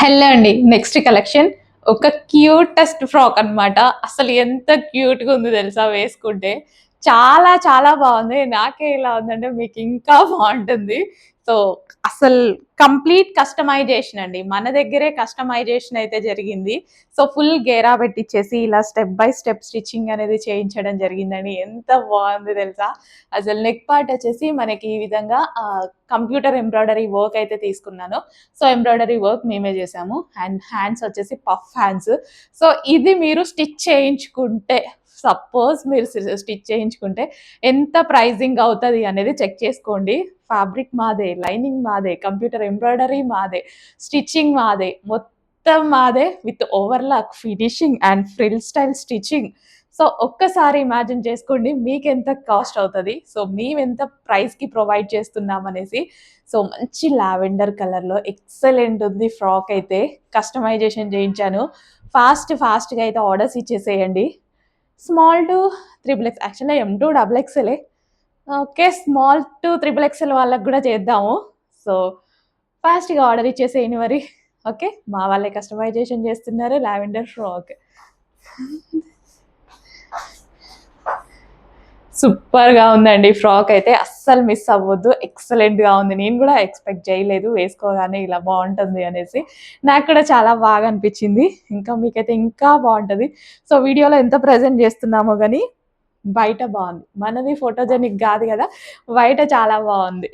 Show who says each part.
Speaker 1: Hello అండి. Next collection ఒక cutest frock అన్నమాట. అసలు ఎంత క్యూట్‌గా ఉందో తెలుసా వేసుకుంటే. చాలా చాలా బావుంది. నాకే ఇలా ఉందంటే మీకు ఇంకా బావుంటుంది. సో, అసలు కంప్లీట్ కస్టమైజేషన్ అండి. మన దగ్గరే కస్టమైజేషన్ అయితే జరిగింది. సో, ఫుల్ గేరా పెట్టిచ్చేసి ఇలా స్టెప్ బై స్టెప్ స్టిచ్చింగ్ అనేది చేయించడం జరిగిందండి. ఎంత బావుంది తెలుసా! అసలు నెక్ పార్ట్ వచ్చేసి మనకి ఈ విధంగా కంప్యూటర్ ఎంబ్రాయిడరీ వర్క్ అయితే తీసుకున్నాను. సో, ఎంబ్రాయిడరీ వర్క్ మేమే జేసాము. అండ్ హ్యాండ్స్ వచ్చేసి పఫ్ హ్యాండ్స్. సో, ఇది మీరు స్టిచ్ చేయించుకుంటే సపోజ్ మీరు స్టిచ్ చేయించుకుంటే ఎంత ప్రైజింగ్ అవుతది అనేది చెక్ చేసుకోండి. ఫ్యాబ్రిక్ మాదే, లైనింగ్ మాదే, కంప్యూటర్ ఎంబ్రాయిడరీ మాదే, స్టిచ్చింగ్ మాదే, మొత్తం మాదే with overlock, finishing and frill style stitching. So, ఒక్కసారి ఇమాజిన్ చేసుకోండి మీకెంత కాస్ట్ అవుతది. సో, మేమెంత ప్రైస్‌కి ప్రొవైడ్ చేస్తున్నామనేసి. సో, మంచి లావెండర్ కలర్‌లో ఎక్సలెంట్ ఉంది ఫ్రాక్ అయితే. కస్టమైజేషన్ చేయించాను. ఫాస్ట్‌గా అయితే ఆర్డర్స్ ఇచ్చేసేయండి. స్మాల్ టు త్రిబుల్ ఎక్స్ యాక్చువల్‌గా ఎమ్ టు డబుల్ ఎక్స్‌ఎలే. Okay. Small to triple XL వాళ్ళకి గూడా చేద్దాము. సో, ఫాస్ట్‌గా ఆర్డర్ ఇచ్చేసేయండి మరి. ఓకే. మా వాళ్ళే కస్టమైజేషన్ చేస్తున్నారు లావెండర్ ఫ్రాక్. సూపర్‌గా ఉందండి ఫ్రాక్ అయితే. అస్సలు మిస్ అవ్వద్దు. ఎక్సలెంట్‌గా ఉంది. నేను గూడా ఎక్స్‌పెక్ట్ చేయలేదు వేసుకోగానే ఇలా బావుంటుంది అనేసి. నాకు కూడా చాలా బాగా అనిపిచ్చింది. ఇంకా మీకైతే ఇంకా బావుంటది. సో, వీడియోలో ఎంత ప్రెజెంట్ చేస్తున్నామో గానీ బయట బావుంది. మనది ఫోటోజెనిక్ గాదు గదా! బయట చాలా బావుంది.